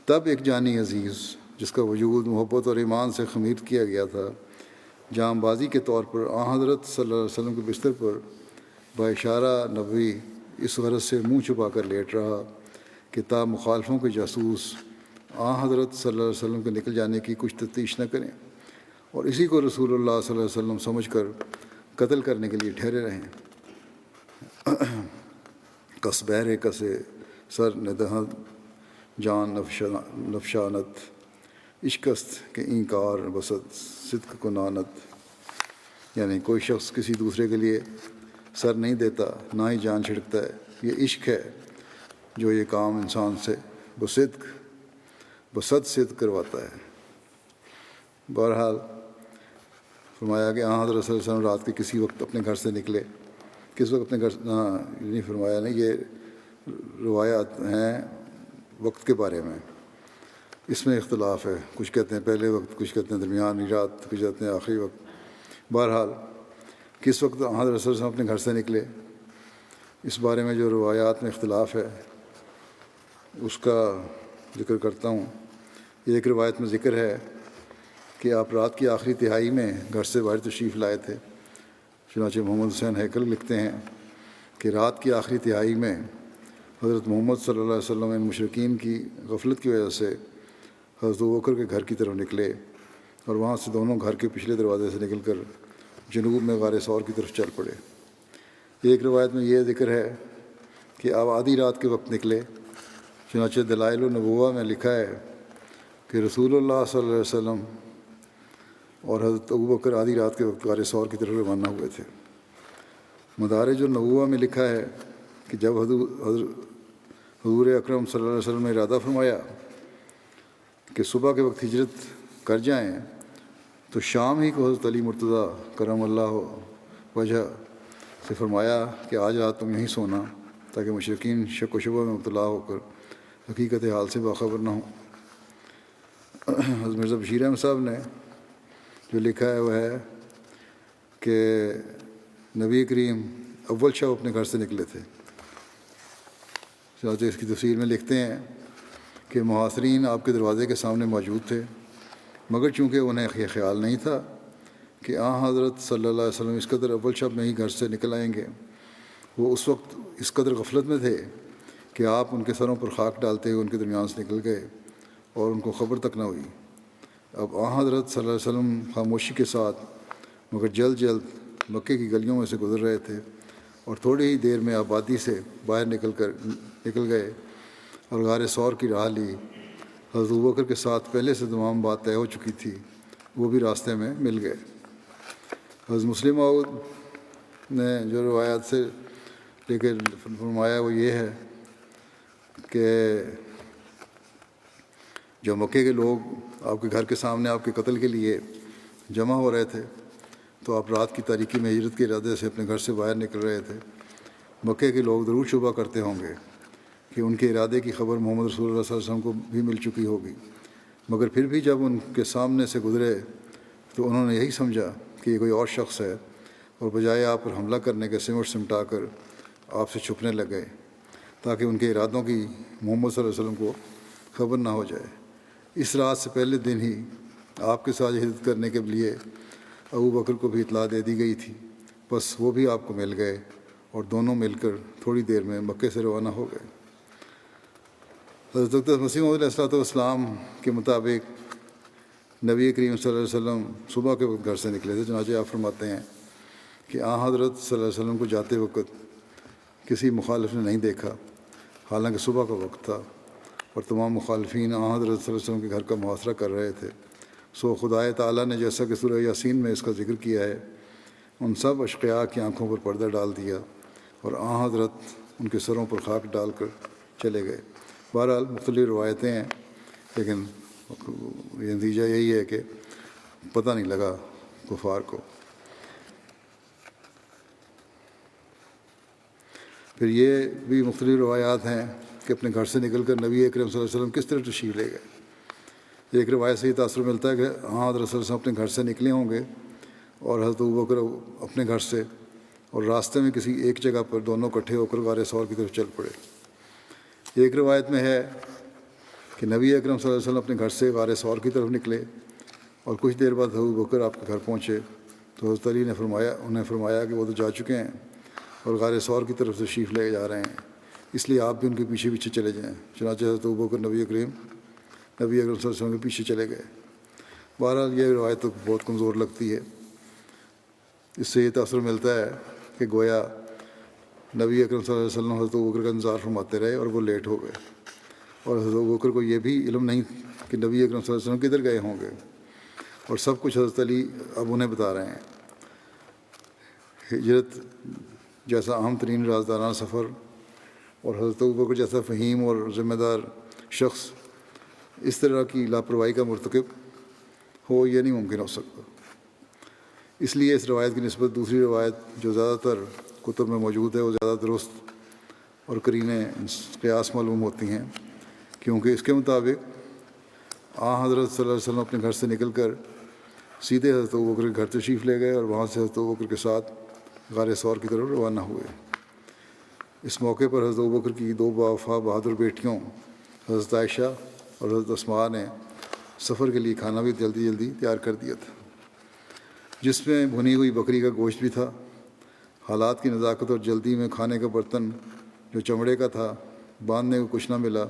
S1: تب ایک جانی عزیز جس کا وجود محبت اور ایمان سے خمیر کیا گیا تھا، جام بازی کے طور پر حضرت صلی اللہ علیہ وسلم کے بستر پر باشارہ نبوی اس غرض سے منہ چھپا کر لیٹ رہا کہ تا مخالفوں کے جاسوس حضرت صلی اللہ علیہ وسلم کے نکل جانے کی کچھ تفتیش نہ کریں اور اسی کو رسول اللہ صلی اللہ علیہ وسلم سمجھ کر قتل کرنے کے لیے ٹھہرے رہیں۔ کس بہرے کسے سر ندہد جان نفشانت عشقست کہ اینکار بسد صدق کو نانت، یعنی کوئی شخص کسی دوسرے کے لیے سر نہیں دیتا نہ ہی جان چھڑکتا ہے، یہ عشق ہے جو یہ کام انسان سے بصد صدق کرواتا ہے۔ بہرحال فرمایا کہ حضرت صلی اللہ علیہ وسلم رات کے کسی وقت اپنے گھر سے نکلے۔ کس وقت اپنے گھر نہیں فرمایا نہیں، یہ روایات ہیں وقت کے بارے میں۔ اس میں اختلاف ہے، کچھ کہتے ہیں پہلے وقت، کچھ کہتے ہیں درمیانی رات، کچھ کہتے ہیں آخری وقت۔ بہرحال کس وقت حضرت رسول صلی اللہ علیہ وسلم اپنے گھر سے نکلے، اس بارے میں جو روایات میں اختلاف ہے اس کا ذکر کرتا ہوں۔ ایک روایت میں ذکر ہے کہ آپ رات کی آخری تہائی میں گھر سے باہر تشریف لائے تھے۔ چنانچہ محمد حسین ہیکل لکھتے ہیں کہ رات کی آخری تہائی میں حضرت محمد صلی اللہ علیہ وسلم ان مشرکین کی غفلت کی وجہ سے حضرت ابوبکر کے گھر کی طرف نکلے اور وہاں سے دونوں گھر کے پچھلے دروازے سے نکل کر جنوب میں غار ثور کی طرف چل پڑے۔ ایک روایت میں یہ ذکر ہے کہ آپ آدھی رات کے وقت نکلے۔ چنانچہ دلائل النبوہ میں لکھا ہے کہ رسول اللہ صلی اللہ علیہ وسلم اور حضرت ابوبکر آدھی رات کے وقت غار ثور کی طرف روانہ ہوئے تھے۔ مدارج النبوہ میں لکھا ہے کہ جب حضور اکرم صلی اللہ علیہ وسلم نے ارادہ فرمایا کہ صبح کے وقت ہجرت کر جائیں تو شام ہی کو حضرت علی مرتضیٰ کرم اللہ وجہ سے فرمایا کہ آج رات تم یہیں سونا تاکہ مشرکین شک و شبہ میں مبتلا ہو کر حقیقت حال سے باخبر نہ ہوں۔ حضرت مرزا بشیر احمد صاحب نے جو لکھا ہے وہ ہے کہ نبی کریم اول شب اپنے گھر سے نکلے تھے۔ چنانچہ اس کی تفسیر میں لکھتے ہیں کہ محاصرین آپ کے دروازے کے سامنے موجود تھے، مگر چونکہ انہیں یہ خیال نہیں تھا کہ حضرت صلی اللہ علیہ وسلم اس قدر اول شب میں ہی گھر سے نکل آئیں گے، وہ اس وقت اس قدر غفلت میں تھے کہ آپ ان کے سروں پر خاک ڈالتے ہوئے ان کے درمیان سے نکل گئے اور ان کو خبر تک نہ ہوئی۔ اب حضرت صلی اللہ علیہ وسلم خاموشی کے ساتھ مگر جلد مکے کی گلیوں میں سے گزر رہے تھے اور تھوڑی ہی دیر میں آبادی سے باہر نکل گئے اور غار ثور کی راہ لی۔ حضرت ابوبکر کے ساتھ پہلے سے تمام بات طے ہو چکی تھی، وہ بھی راستے میں مل گئے۔ حضرت مسلم موعود نے جو روایات سے لے کے فرمایا وہ یہ ہے کہ جب مکے کے لوگ آپ کے گھر کے سامنے آپ کے قتل کے لیے جمع ہو رہے تھے تو آپ رات کی تاریکی میں ہجرت کے ارادے سے اپنے گھر سے باہر نکل رہے تھے۔ مکے کے لوگ ضرور شبہ کرتے ہوں گے کہ ان کے ارادے کی خبر محمد رسول اللہ صلی اللہ علیہ وسلم کو بھی مل چکی ہوگی، مگر پھر بھی جب ان کے سامنے سے گزرے تو انہوں نے یہی سمجھا کہ یہ کوئی اور شخص ہے اور بجائے آپ پر حملہ کرنے کے سمٹا کر آپ سے چھپنے لگے تاکہ ان کے ارادوں کی محمد صلی اللہ علیہ وسلم کو خبر نہ ہو جائے۔ اس رات سے پہلے دن ہی آپ کے ساتھ ہجرت کرنے کے لیے ابوبکر کو بھی اطلاع دے دی گئی تھی، بس وہ بھی آپ کو مل گئے اور دونوں مل کر تھوڑی دیر میں مکے سے روانہ ہو گئے۔ حضرت اقدس مسیح موعود علیہ السلام کے مطابق نبی کریم صلی اللہ علیہ وسلم صبح کے وقت گھر سے نکلے تھے۔ چنانچہ آپ فرماتے ہیں کہ حضرت صلی اللہ علیہ وسلم کو جاتے وقت کسی مخالف نے نہیں دیکھا، حالانکہ صبح کا وقت تھا اور تمام مخالفین حضرت صلی اللہ علیہ وسلم کے گھر کا محاصرہ کر رہے تھے۔ سو خدائے تعالیٰ نے جیسا کہ سورہ یاسین میں اس کا ذکر کیا ہے، ان سب اشقیاء کی آنکھوں پر پردہ ڈال دیا اور حضرت ان کے سروں پر خاک ڈال کر چلے گئے۔ بہرحال مختلف روایتیں ہیں، لیکن یہ نتیجہ یہی ہے کہ پتہ نہیں لگا کفار کو۔ پھر یہ بھی مختلف روایات ہیں کہ اپنے گھر سے نکل کر نبی اکرم صلی اللہ علیہ وسلم کس طرح تشریف لے گئے۔ ایک روایت سے یہ تاثر ملتا ہے کہ حضرت صلی اللہ علیہ وسلم اپنے گھر سے نکلے ہوں گے اور حضرت ابوبکر اپنے گھر سے، اور راستے میں کسی ایک جگہ پر دونوں اکٹھے ہو کر غار ثور کی طرف چل پڑے۔ ایک روایت میں ہے کہ نبی اکرم صلی اللہ علیہ وسلم اپنے گھر سے غار ثور کی طرف نکلے اور کچھ دیر بعد حضرت ابوبکر آپ کے گھر پہنچے تو حضرت علی نے انہیں فرمایا کہ وہ تو جا چکے ہیں اور غار ثور کی طرف تشریف لے جا رہے ہیں، اس لیے آپ بھی ان کے پیچھے پیچھے چلے جائیں۔ چنانچہ حضرت ابوبکر نبی اکرم صلی اللہ علیہ وسلم کے پیچھے چلے گئے۔ بہرحال یہ روایت تو بہت کمزور لگتی ہے۔ اس سے یہ تاثر ملتا ہے کہ گویا نبی اکرم صلی اللہ علیہ وسلم حضرت ابوبکر کا انتظار فرماتے رہے اور وہ لیٹ ہو گئے، اور حضرت ابوبکر کو یہ بھی علم نہیں کہ نبی اکرم صلی اللہ علیہ وسلم کدھر گئے ہوں گے، اور سب کچھ حضرت علی اب انہیں بتا رہے ہیں۔ ہجرت جیسا اہم ترین رازدارانہ سفر اور حضرت ابوبکر جیسا فہیم اور ذمہ دار شخص اس طرح کی لاپرواہی کا مرتکب ہو، یہ نہیں ممکن ہو سکتا۔ اس لیے اس روایت کی نسبت دوسری روایت جو زیادہ تر کتب میں موجود ہے وہ زیادہ درست اور قرینے قیاس معلوم ہوتی ہیں، کیونکہ اس کے مطابق حضرت صلی اللہ علیہ وسلم اپنے گھر سے نکل کر سیدھے حضرت ابوبکر کے گھر تشریف لے گئے اور وہاں سے حضرت ابوبکر کے ساتھ غار ثور کی طرف روانہ ہوئے۔ اس موقع پر حضرت ابوبکر کی دو باوفا بہادر بیٹیوں حضرت عائشہ اور حضرت اسماء نے سفر کے لیے کھانا بھی جلدی جلدی تیار کر دیا تھا، جس میں بھنی ہوئی بکری کا گوشت بھی تھا۔ حالات کی نزاکت اور جلدی میں کھانے کا برتن جو چمڑے کا تھا باندھنے کو کچھ نہ ملا،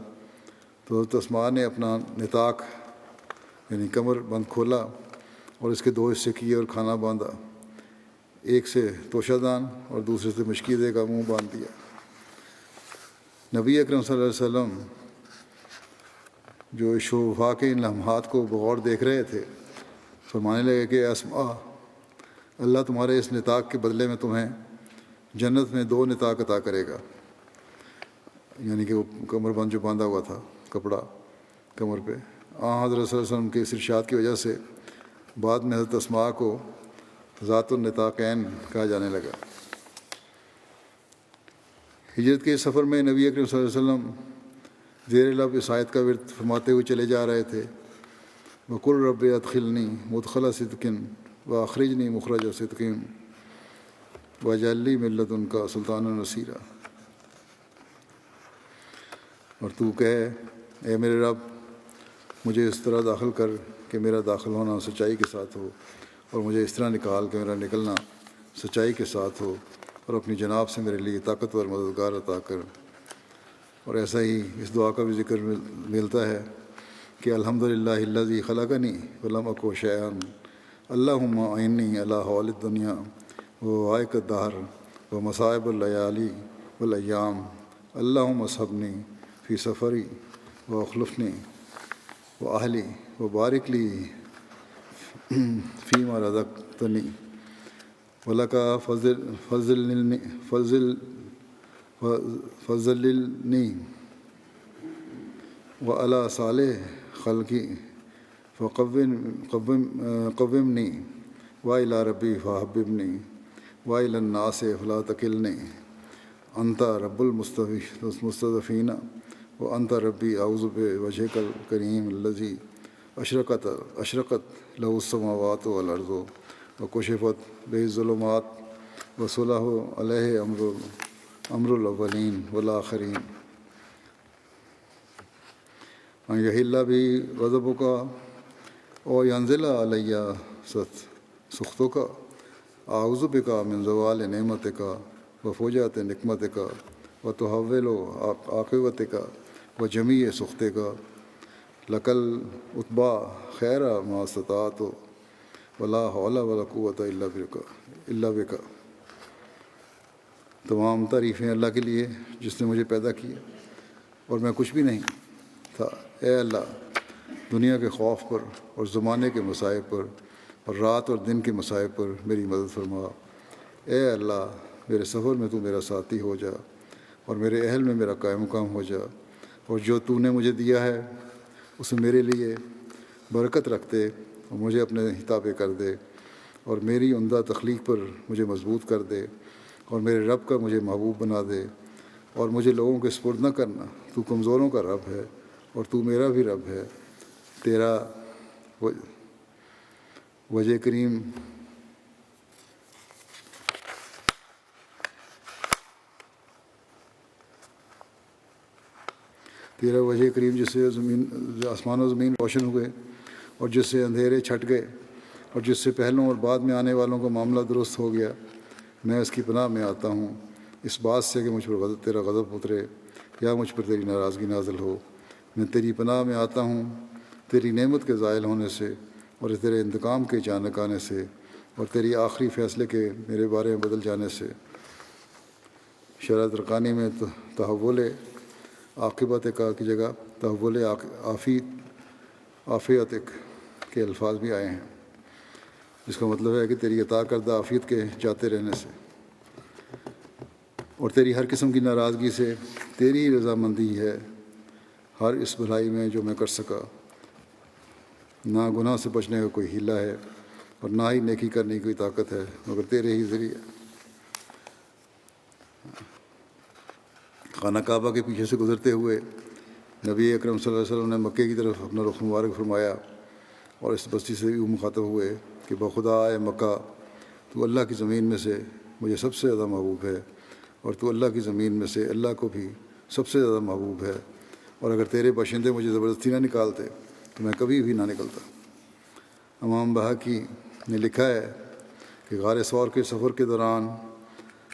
S1: تو حضرت اسماء نے اپنا نطاق یعنی کمر بند کھولا اور اس کے دو حصے کیے اور کھانا باندھا، ایک سے توشہ دان اور دوسرے سے مشکیزے کا منہ باندھ دیا۔ نبی اکرم صلی اللہ علیہ وسلم جو شوفا کے ان لمحات کو بغور دیکھ رہے تھے فرمانے لگے کہ اسماء، اللہ تمہارے اس نطاق کے بدلے میں تمہیں جنت میں 2 نطاق عطا کرے گا، یعنی کہ وہ کمر بند جو باندھا ہوا تھا کپڑا کمر پہ۔ حضرت صلی اللہ علیہ وسلم کے اس ارشاد کی وجہ سے بعد میں حضرت اسماء کو ذات النطاقین کہا جانے لگا۔ ہجرت کے سفر میں نبی اکرم صلی اللہ علیہ وسلم زیر لب اس آیت کا ورد فرماتے ہوئے چلے جا رہے تھے، وَقُلْ رَبِّ أَدْخِلْنِي مُدْخَلَ صِدْقٍ وَأَخْرِجْنِی مُخْرَجَ صِدْقٍ وَاجْعَل لِّی مِن لَّدُنکَ سُلْطَانًا نَصِیرًا۔ اور تو کہے اے میرے رب مجھے اس طرح داخل کر کہ میرا داخل ہونا سچائی کے ساتھ ہو، اور مجھے اس طرح نکال کہ میرا نکلنا سچائی کے ساتھ ہو، اور اپنی جناب سے میرے لیے طاقتور مددگار عطا کر۔ اور ایسا ہی اس دعا کا بھی ذکر ملتا ہے کہ الحمدللہ الذی خلقنی ولم اکن شیئا اللہم اعنی علی حول الدنیا ووائق الدہر ومصائب اللیالی والایام اللہم اصحبنی فی سفری واخلفنی واہلی وبارک لی فیما رزقتنی ولک فضلنی وعلی صالح خلقی فقومنی وإلی ربی فحببنی وإلی الناس فلا تکلنی انت رب المستضعفین وانت ربی اعوذ بوجہک الکریم الذی اشرقت لہ السماوات والارض وکشفت بہ الظلمات وصلح علیہ امر الاولین والآخرین ان یحل بی غضبک او ینزل علی سخطک اعوذ بک من زوال نعمتک وفجاءۃ نقمتک وتحول عاقبتک وجمیع سخطک لک العتبی خیر ما استطعت ولا حول ولا قوۃ الا بک۔ تمام تعریفیں اللہ کے لیے جس نے مجھے پیدا کیا اور میں کچھ بھی نہیں تھا۔ اے اللہ دنیا کے خوف پر اور زمانے کے مصائب پر اور رات اور دن کے مصائب پر میری مدد فرما۔ اے اللہ میرے سفر میں تو میرا ساتھی ہو جا اور میرے اہل میں میرا قائم مقام ہو جا، اور جو تو نے مجھے دیا ہے اسے میرے لیے برکت رکھ دے اور مجھے اپنے تابع کر دے، اور میری عمدہ تخلیق پر مجھے مضبوط کر دے، اور میرے رب کا مجھے محبوب بنا دے، اور مجھے لوگوں کے سپرد نہ کرنا۔ تو کمزوروں کا رب ہے اور تو میرا بھی رب ہے۔ تیرا وجہ کریم تیرا وجہ کریم جس سے آسمان و زمین روشن ہوئے اور جس سے اندھیرے چھٹ گئے اور جس سے پہلوں اور بعد میں آنے والوں کا معاملہ درست ہو گیا، میں اس کی پناہ میں آتا ہوں اس بات سے کہ مجھ پر تیرا غضب اترے یا مجھ پر تیری ناراضگی نازل ہو۔ میں تیری پناہ میں آتا ہوں تیری نعمت کے زائل ہونے سے اور تیرے انتقام کے اچانک آنے سے اور تیری آخری فیصلے کے میرے بارے میں بدل جانے سے۔ شرح ترقانی میں تحول عاقبت کا کی جگہ تحول عافیتک کے الفاظ بھی آئے ہیں، جس کا مطلب ہے کہ تیری عطا کردہ عافیت کے جاتے رہنے سے اور تیری ہر قسم کی ناراضگی سے تیری رضامندی ہے ہر اس بھلائی میں جو میں کر سکا۔ نہ گناہ سے بچنے کا کوئی ہیلہ ہے اور نہ ہی نیکی کرنے کی کوئی طاقت ہے مگر تیرے ہی ذریعے۔ خانہ کعبہ کے پیچھے سے گزرتے ہوئے نبی اکرم صلی اللہ علیہ وسلم نے مکے کی طرف اپنا رخ مبارک فرمایا اور اس بستی سے یوں مخاطب ہوئے کہ بخدا اے مکہ، تو اللہ کی زمین میں سے مجھے سب سے زیادہ محبوب ہے، اور تو اللہ کی زمین میں سے اللہ کو بھی سب سے زیادہ محبوب ہے، اور اگر تیرے باشندے مجھے زبردستی نہ نکالتے تو میں کبھی بھی نہ نکلتا۔ امام بہاقی نے لکھا ہے کہ غار ثور کے سفر کے دوران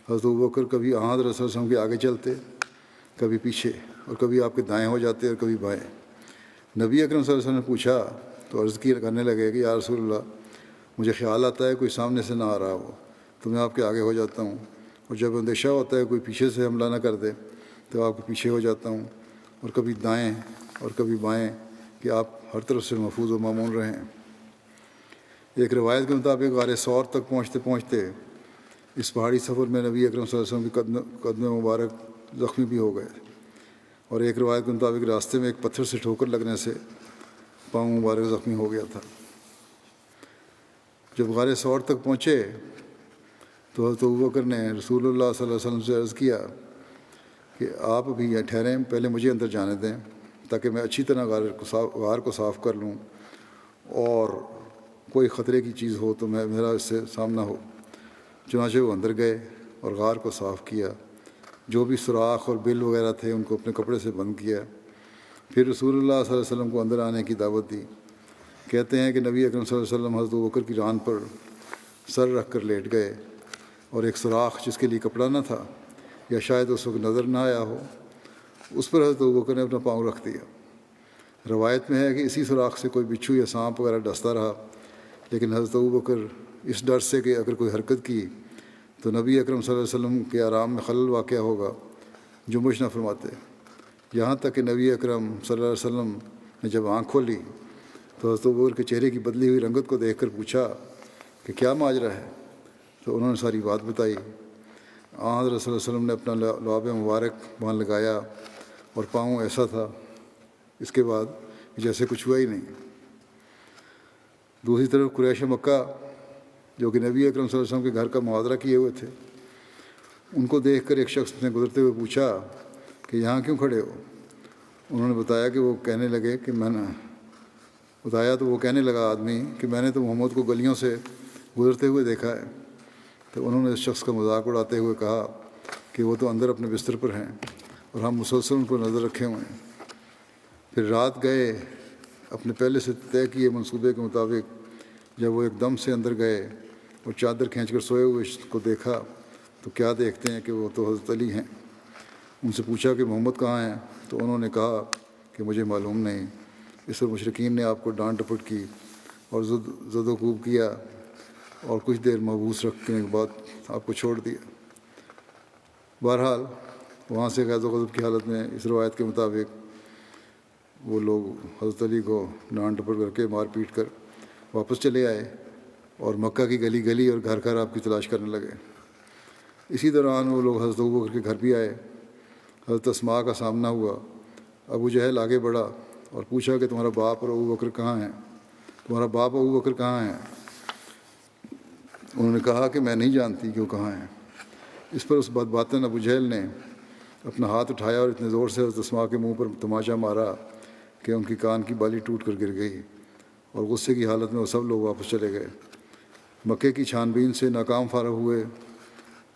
S1: حضرت ابوبکر کبھی حضرت رسول اللہ کے آگے چلتے، کبھی پیچھے، اور کبھی آپ کے دائیں ہو جاتے اور کبھی بائیں۔ نبی اکرم صلی اللہ علیہ وسلم نے پوچھا تو عرض کی کرنے لگے کہ یا رسول اللہ، مجھے خیال آتا ہے کوئی سامنے سے نہ آ رہا ہو تو میں آپ کے آگے ہو جاتا ہوں، اور جب اندیشہ ہوتا ہے کوئی پیچھے سے حملہ نہ کر دے تو آپ کے پیچھے ہو جاتا ہوں، اور کبھی دائیں اور کبھی بائیں کہ آپ ہر طرف سے محفوظ و مامون رہیں۔ ایک روایت کے مطابق غار ثور تک پہنچتے پہنچتے اس پہاڑی سفر میں نبی اکرم صلی اللہ علیہ وسلم کے قدم مبارک زخمی بھی ہو گئے، اور ایک روایت کے مطابق راستے میں ایک پتھر سے ٹھوکر لگنے سے پاؤں مبارک زخمی ہو گیا تھا۔ جب غار ثور تک پہنچے تو حضرت ابوبکر نے رسول اللہ صلی اللہ علیہ وسلم سے عرض کیا کہ آپ ابھی یہاں ٹھہریں، پہلے مجھے اندر جانے دیں تاکہ میں اچھی طرح غار کو صاف کر لوں، اور کوئی خطرے کی چیز ہو تو میرا اس سے سامنا ہو۔ چنانچہ وہ اندر گئے اور غار کو صاف کیا، جو بھی سوراخ اور بل وغیرہ تھے ان کو اپنے کپڑے سے بند کیا، پھر رسول اللہ صلی اللہ علیہ وسلم کو اندر آنے کی دعوت دی۔ کہتے ہیں کہ نبی اکرم صلی اللہ علیہ وسلم حضرت ابوبکر کی ران پر سر رکھ کر لیٹ گئے، اور ایک سوراخ جس کے لیے کپڑا نہ تھا یا شاید اس وقت نظر نہ آیا ہو، اس پر حضرت ابوبکر نے اپنا پاؤں رکھ دیا۔ روایت میں ہے کہ اسی سوراخ سے کوئی بچھو یا سانپ وغیرہ ڈستا رہا، لیکن حضرت ابوبکر اس ڈر سے کہ اگر کوئی حرکت کی تو نبی اکرم صلی اللہ علیہ وسلم کے آرام میں خلل واقع ہوگا، جنبش نہ فرماتے، یہاں تک کہ نبی اکرم صلی اللہ علیہ وسلم نے جب آنکھ کھولی تو حضرت ابوبکر کے چہرے کی بدلی ہوئی رنگت کو دیکھ کر پوچھا کہ کیا ماجرا ہے، تو انہوں نے ساری بات بتائی۔ حضرت صلی اللہ علیہ وسلم نے اپنا لعاب مبارک وہاں لگایا اور پاؤں ایسا تھا اس کے بعد جیسے کچھ ہوا ہی نہیں۔ دوسری طرف قریش مکہ جو کہ نبی اکرم صلی اللہ علیہ وسلم کے گھر کا محاذرہ کیے ہوئے تھے، ان کو دیکھ کر ایک شخص نے گزرتے ہوئے پوچھا کہ یہاں کیوں کھڑے ہو؟ انہوں نے بتایا تو وہ کہنے لگا آدمی کہ میں نے تو محمد کو گلیوں سے گزرتے ہوئے دیکھا ہے۔ تو انہوں نے اس شخص کا مذاق اڑاتے ہوئے کہا کہ وہ تو اندر اپنے بستر پر ہیں اور ہم مسلسل ان پر نظر رکھے ہوئے ہیں۔ پھر رات گئے اپنے پہلے سے طے کیے منصوبے کے مطابق۔ جب وہ ایک دم سے اندر گئے اور چادر کھینچ کر سوئے ہوئے کو دیکھا تو کیا دیکھتے ہیں کہ وہ تو حضرت علی ہیں۔ ان سے پوچھا کہ محمد کہاں ہیں؟ تو انہوں نے کہا کہ مجھے معلوم نہیں۔ اس پر مشرکین نے آپ کو ڈانٹ ڈپٹ کی اور زد و کوب کیا، اور کچھ دیر محبوس رکھنے کے بعد آپ کو چھوڑ دیا۔ بہرحال وہاں سے غیظ و غضب کی حالت میں اس روایت کے مطابق وہ لوگ حضرت علی کو ڈانٹ ڈپٹ کر کے مار پیٹ کر واپس چلے آئے، اور مکہ کی گلی گلی اور گھر گھر آپ کی تلاش کرنے لگے۔ اسی دوران وہ لوگ حضرت ابوبکر کے گھر بھی آئے۔ حضرت اسماء کا سامنا ہوا۔ ابو جہل آگے بڑھا اور پوچھا کہ تمہارا باپ اور ابوبکر کہاں ہیں؟ تمہارا باپ ابوبکر کہاں ہیں؟ انہوں نے کہا کہ میں نہیں جانتی کہ وہ کہاں ہیں۔ اس پر اس بدباطن ابو جہل نے اپنا ہاتھ اٹھایا اور اتنے زور سے حضرت اسماء کے منہ پر تماچا مارا کہ ان کی کان کی بالی ٹوٹ کر گر گئی، اور غصے کی حالت میں وہ سب لوگ واپس چلے گئے۔ مکے کی چھان بین سے ناکام فارغ ہوئے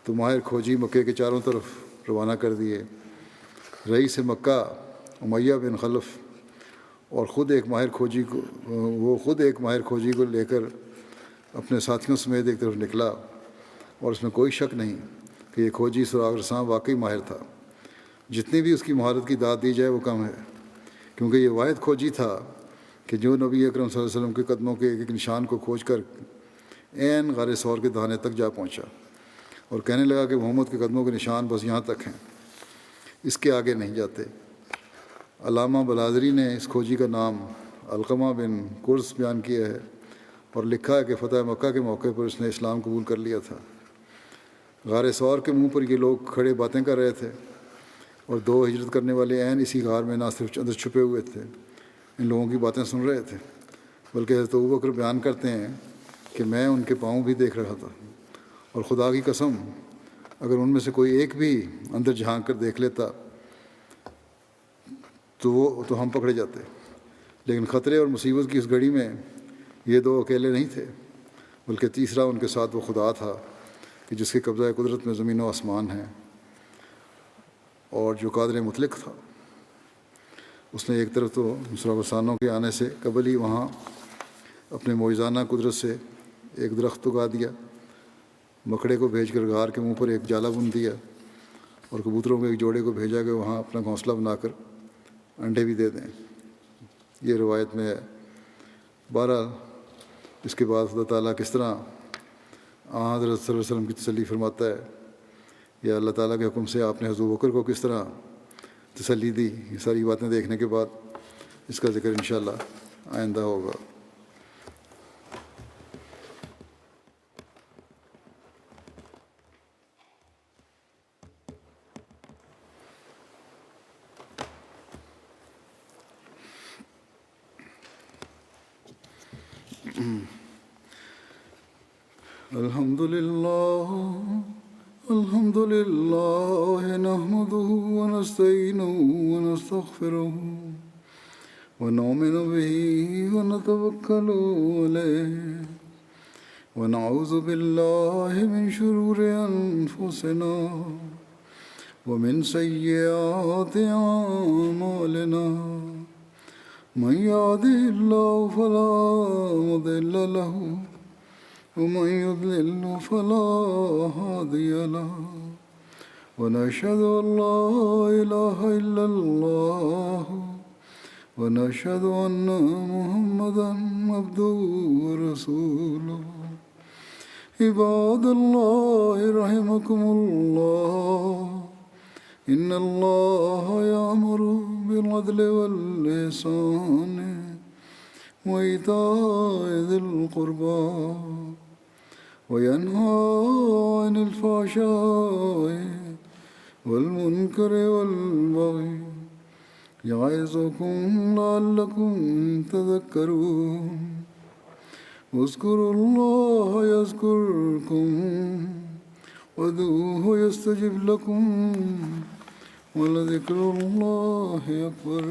S1: تو ماہر کھوجی مکے کے چاروں طرف روانہ کر دیے۔ رئیس مکہ امیہ بن خلف اور خود ایک ماہر کھوجی کو لے کر اپنے ساتھیوں سمیت ایک طرف نکلا، اور اس میں کوئی شک نہیں کہ یہ کھوجی سراغ رساں واقعی ماہر تھا۔ جتنی بھی اس کی مہارت کی داد دی جائے وہ کم ہے، کیونکہ یہ واحد کھوجی تھا کہ جو نبی اکرم صلی اللہ علیہ وسلم کے قدموں کے ایک ایک نشان کو کھوج کر عین غار ثور کے دہانے تک جا پہنچا اور کہنے لگا کہ محمد کے قدموں کے نشان بس یہاں تک ہیں، اس کے آگے نہیں جاتے۔ علامہ بلازری نے اس کھوجی کا نام علقمہ بن قرظ بیان کیا ہے اور لکھا ہے کہ فتح مکہ کے موقع پر اس نے اسلام قبول کر لیا تھا۔ غار ثور کے منہ پر یہ لوگ کھڑے باتیں کر رہے تھے، اور دو ہجرت کرنے والے عین اسی غار میں نہ صرف اندر چھپے ہوئے تھے، ان لوگوں کی باتیں سن رہے تھے، بلکہ حضرت ابوبکر بیان کرتے ہیں کہ میں ان کے پاؤں بھی دیکھ رہا تھا، اور خدا کی قسم اگر ان میں سے کوئی ایک بھی اندر جھانک کر دیکھ لیتا تو ہم پکڑے جاتے. لیکن خطرے اور مصیبت کی اس گھڑی میں یہ دو اکیلے نہیں تھے، بلکہ تیسرا ان کے ساتھ وہ خدا تھا کہ جس کے قبضہ قدرت میں زمین و آسمان ہیں اور جو قادر مطلق تھا. اس نے ایک طرف تو مصرفسانوں کے آنے سے قبل ہی وہاں اپنے معجزانہ قدرت سے ایک درخت اگا دیا، مکڑے کو بھیج کر غار کے منہ پر ایک جالا بن دیا، اور کبوتروں کے ایک جوڑے کو بھیجا کہ وہاں اپنا گھونسلہ بنا کر انڈے بھی دے دیں. یہ روایت میں ہے. بہرحال اس کے بعد اللہ تعالیٰ کس طرح حضرت صلی اللہ علیہ وسلم کی تسلی فرماتا ہے، یا اللہ تعالیٰ کے حکم سے آپ نے حضرت بکر کو کس طرح تسلی دی، یہ ساری باتیں دیکھنے کے بعد اس کا ذکر انشاءاللہ آئندہ ہوگا. الحمد لله نحمده ونستعينه ونستغفره ونؤمن به ونتوكل عليه ونعوذ بالله من شرور أنفسنا ومن سيئات أعمالنا. من يهده الله فلا مضل له ومن يضلل فلا هادي له. ونشهد أن لا إله إلا الله ونشهد أن محمدا عبده ورسوله. عباد الله رحمكم الله، إن الله يأمر بالعدل والإحسان وإيتاء ذي القربى وينهى عن الفحشاء والمنكر والبغي يعظكم لعلكم تذكرون. اذكروا الله يذكركم وادعوه يستجب لكم ولذكر الله أكبر.